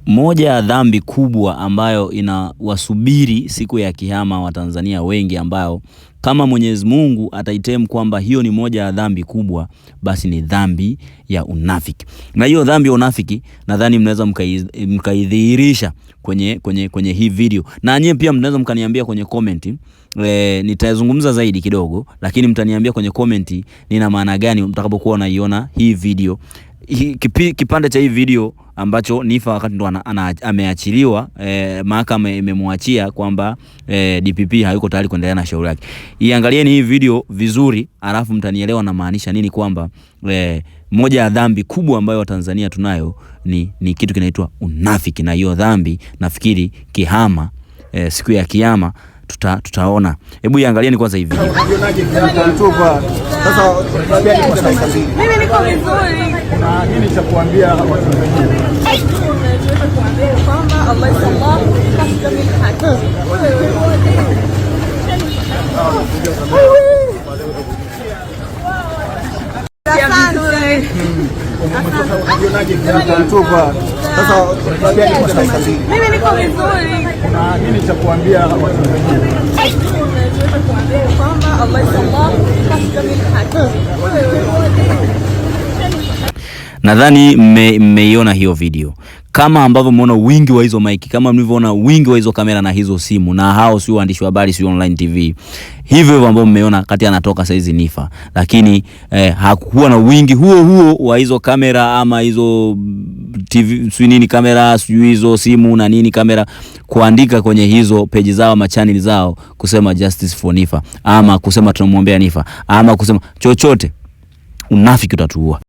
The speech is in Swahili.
Moja ya dhambi kubwa ambayo inawasubiri siku ya kiyama wa Tanzania wengi, ambayo kama Mwenyezi Mungu ataitem kwamba hiyo ni moja ya dhambi kubwa, basi ni dhambi ya unafiki. Na hiyo dhambi ya unafiki nadhani mnaweza mkaidhihirisha kwenye hii video. Na nyinyi pia mnaweza mkaniambia kwenye comment. Nitazungumza zaidi kidogo, lakini mtaniambia kwenye comment nina maana gani mtakapokuwa unaiona hii video. Kipande cha hii video ambacho Niffer wakati ndo ameachiliwa, mahakama imemwachia kwamba DPP hayuko tayari kuendelea na shauri yake. Iangalieni hii video vizuri, alafu mtanielewa na maanisha nini, kwamba moja ya dhambi kubwa ambayo Watanzania tunayo ni kitu kinaitwa unafiki. Na hiyo dhambi nafikiri kihama, siku ya kiyama tutaona. Hebu iangalieni kwanza hivi. Sasa mimi niko vizuri. Na nini cha kuambia Watanzania? Kwamba Allah sallallahu kasdami haki. Sasa mimi niko vizuri. Na nini cha kuambia Watanzania? Kwamba Allah sallallahu kasdami haki. Nadhani mmeiona hiyo video. Kama ambavyo mmeona wingi wa hizo mic, kama mlivyoona wingi wa hizo kamera na hizo simu, na hao sio waandishi wa habari, sio online TV. Hivyo ambavyo mmeona kati anatoka saizi Niffer. Lakini hakuwa na wingi huo wa hizo kamera ama hizo TV sio nini kamera, sio hizo simu na nini kamera, kuandika kwenye hizo page zao ama channel zao kusema justice for Niffer, ama kusema tunamwombea Niffer, ama kusema chochote. Unafiki utatuua.